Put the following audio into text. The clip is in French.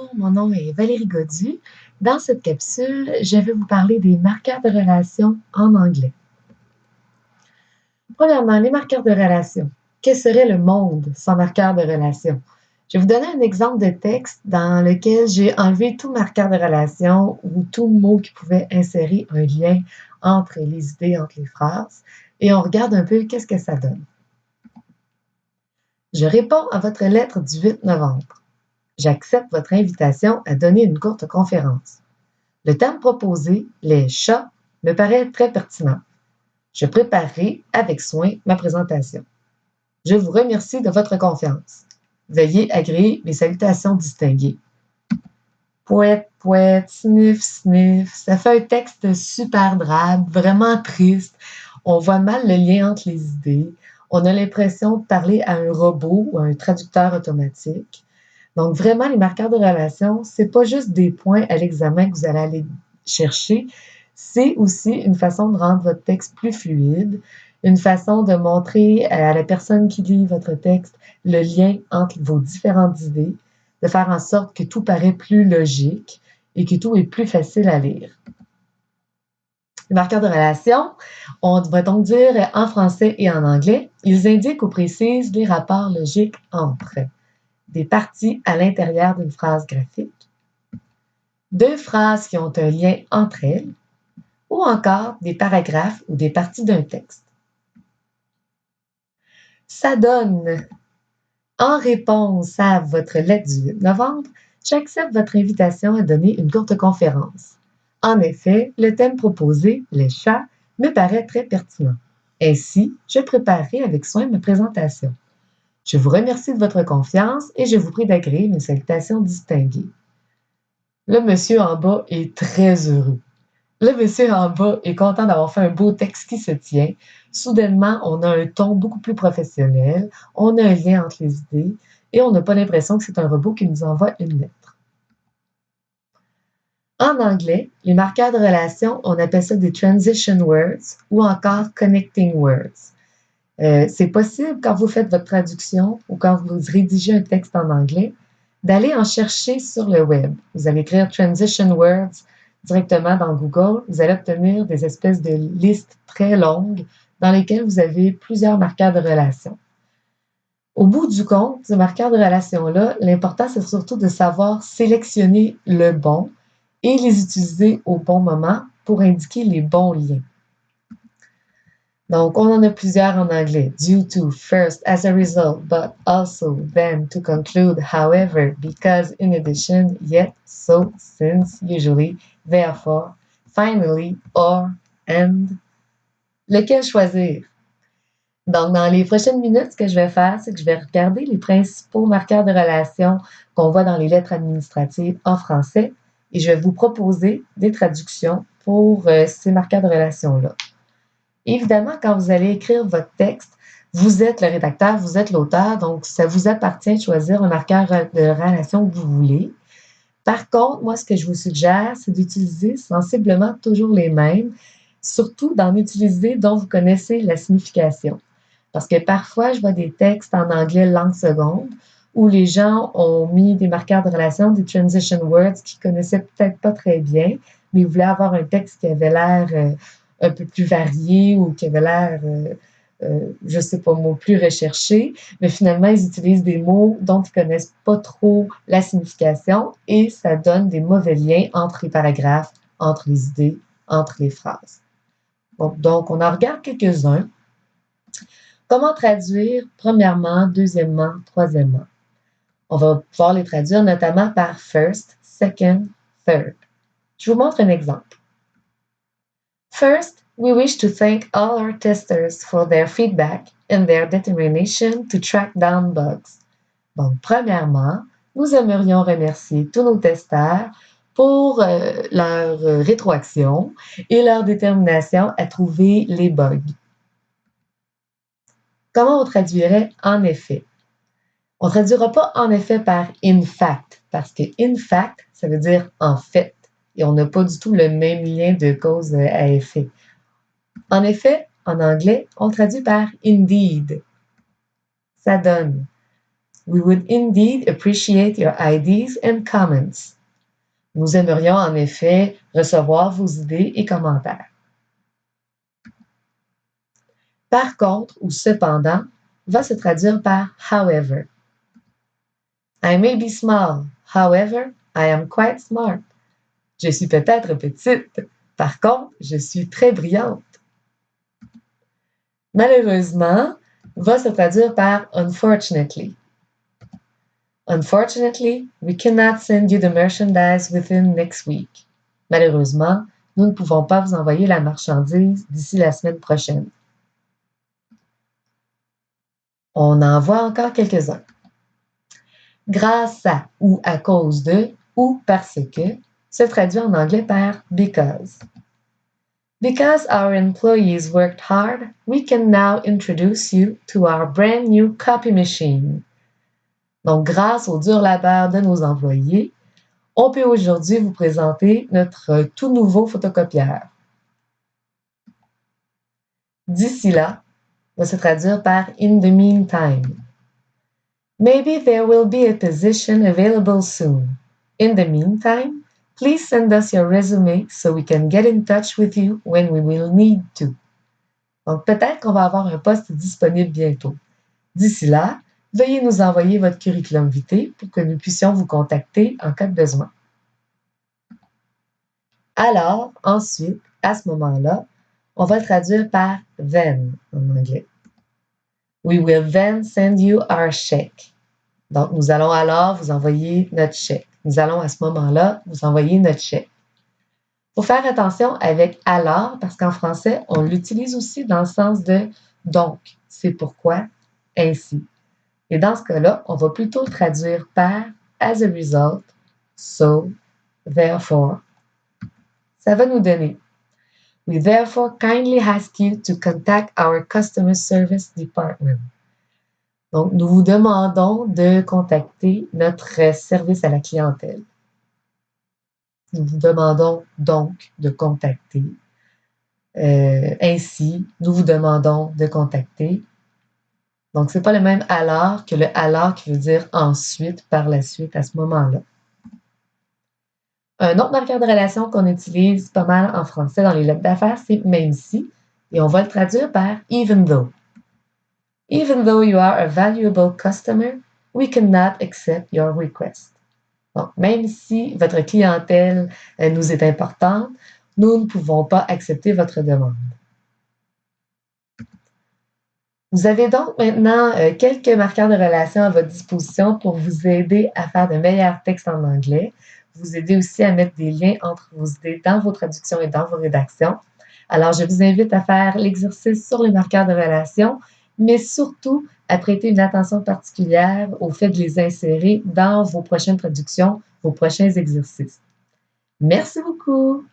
Bonjour, mon nom est Valérie Godu. Dans cette capsule, je vais vous parler des marqueurs de relation en anglais. Premièrement, les marqueurs de relation. Que serait le monde sans marqueurs de relation? Je vais vous donner un exemple de texte dans lequel j'ai enlevé tout marqueur de relation ou tout mot qui pouvait insérer un lien entre les idées, entre les phrases, et on regarde un peu qu'est-ce que ça donne. Je réponds à votre lettre du 8 novembre. J'accepte votre invitation à donner une courte conférence. Le thème proposé, les chats, me paraît très pertinent. Je préparerai avec soin ma présentation. Je vous remercie de votre confiance. Veuillez agréer mes salutations distinguées. Pouette, pouette, sniff, sniff. Ça fait un texte super drabe, vraiment triste. On voit mal le lien entre les idées. On a l'impression de parler à un robot ou à un traducteur automatique. Donc, vraiment, les marqueurs de relation, c'est pas juste des points à l'examen que vous allez aller chercher, c'est aussi une façon de rendre votre texte plus fluide, une façon de montrer à la personne qui lit votre texte le lien entre vos différentes idées, de faire en sorte que tout paraît plus logique et que tout est plus facile à lire. Les marqueurs de relation, on va donc dire en français et en anglais, ils indiquent ou précisent les rapports logiques entre des parties à l'intérieur d'une phrase graphique, deux phrases qui ont un lien entre elles, ou encore des paragraphes ou des parties d'un texte. Ça donne, en réponse à votre lettre du 8 novembre, j'accepte votre invitation à donner une courte conférence. En effet, le thème proposé, les chats, me paraît très pertinent. Ainsi, je préparerai avec soin ma présentation. Je vous remercie de votre confiance et je vous prie d'agréer mes salutations distinguées. Le monsieur en bas est très heureux. Le monsieur en bas est content d'avoir fait un beau texte qui se tient. Soudainement, on a un ton beaucoup plus professionnel, on a un lien entre les idées et on n'a pas l'impression que c'est un robot qui nous envoie une lettre. En anglais, les marqueurs de relation, on appelle ça des transition words ou encore connecting words. C'est possible quand vous faites votre traduction ou quand vous rédigez un texte en anglais, d'aller en chercher sur le web. Vous allez écrire transition words directement dans Google. Vous allez obtenir des espèces de listes très longues dans lesquelles vous avez plusieurs marqueurs de relation. Au bout du compte, ces marqueurs de relation-là, l'important, c'est surtout de savoir sélectionner le bon et les utiliser au bon moment pour indiquer les bons liens. Donc, on en a plusieurs en anglais. Due to, first, as a result, but also, then, to conclude, however, because, in addition, yet, so, since, usually, therefore, finally, or, and. Lequel choisir? Donc, dans les prochaines minutes, ce que je vais faire, c'est que je vais regarder les principaux marqueurs de relation qu'on voit dans les lettres administratives en français et je vais vous proposer des traductions pour ces marqueurs de relation-là. Évidemment, quand vous allez écrire votre texte, vous êtes le rédacteur, vous êtes l'auteur, donc ça vous appartient de choisir un marqueur de relation que vous voulez. Par contre, moi, ce que je vous suggère, c'est d'utiliser sensiblement toujours les mêmes, surtout d'en utiliser dont vous connaissez la signification. Parce que parfois, je vois des textes en anglais langue seconde où les gens ont mis des marqueurs de relation, des transition words qu'ils connaissaient peut-être pas très bien, mais ils voulaient avoir un texte qui avait l'air un peu plus varié ou qui avait l'air, je sais pas, mot plus recherché, mais finalement, ils utilisent des mots dont ils connaissent pas trop la signification et ça donne des mauvais liens entre les paragraphes, entre les idées, entre les phrases. Bon, donc, on en regarde quelques-uns. Comment traduire premièrement, deuxièmement, troisièmement? On va pouvoir les traduire notamment par first, second, third. Je vous montre un exemple. First, we wish to thank all our testers for their feedback and their determination to track down bugs. Donc, premièrement, nous aimerions remercier tous nos testeurs pour leur rétroaction et leur détermination à trouver les bugs. Comment on traduirait en effet? On ne traduira pas en effet par in fact, parce que in fact, ça veut dire en fait, et on n'a pas du tout le même lien de cause à effet. En effet, en anglais, on traduit par indeed. Ça donne We would indeed appreciate your ideas and comments. Nous aimerions en effet recevoir vos idées et commentaires. Par contre ou cependant va se traduire par however. I may be small, however, I am quite smart. Je suis peut-être petite, par contre, je suis très brillante. Malheureusement va se traduire par unfortunately. Unfortunately, we cannot send you the merchandise within next week. Malheureusement, nous ne pouvons pas vous envoyer la marchandise d'ici la semaine prochaine. On en voit encore quelques-uns. Grâce à ou à cause de ou parce que se traduit en anglais par because. Because our employees worked hard, we can now introduce you to our brand new copy machine. Donc, grâce au dur labeur de nos employés, on peut aujourd'hui vous présenter notre tout nouveau photocopieur. D'ici là va se traduire par in the meantime. Maybe there will be a position available soon. In the meantime, please send us your resume so we can get in touch with you when we will need to. Donc, peut-être qu'on va avoir un poste disponible bientôt. D'ici là, veuillez nous envoyer votre curriculum vitae pour que nous puissions vous contacter en cas de besoin. Alors, ensuite, à ce moment-là, on va le traduire par then en anglais. We will then send you our check. Donc, nous allons alors vous envoyer notre chèque. Nous allons à ce moment-là vous envoyer notre chèque. Il faut faire attention avec alors parce qu'en français, on l'utilise aussi dans le sens de donc, c'est pourquoi, ainsi. Et dans ce cas-là, on va plutôt le traduire par as a result, so, therefore. Ça va nous donner We therefore kindly ask you to contact our customer service department. Donc, nous vous demandons de contacter notre service à la clientèle. Nous vous demandons donc de contacter. Ainsi, nous vous demandons de contacter. Donc, ce n'est pas le même alors que le alors qui veut dire ensuite, par la suite, à ce moment-là. Un autre marqueur de relation qu'on utilise pas mal en français dans les lettres d'affaires, c'est même si, et on va le traduire par even though. Even though you are a valuable customer, we cannot accept your request. Donc, même si votre clientèle nous est importante, nous ne pouvons pas accepter votre demande. Vous avez donc maintenant quelques marqueurs de relation à votre disposition pour vous aider à faire de meilleurs textes en anglais, vous aider aussi à mettre des liens entre vos idées dans vos traductions et dans vos rédactions. Alors, je vous invite à faire l'exercice sur les marqueurs de relation, mais surtout à prêter une attention particulière au fait de les insérer dans vos prochaines traductions, vos prochains exercices. Merci beaucoup!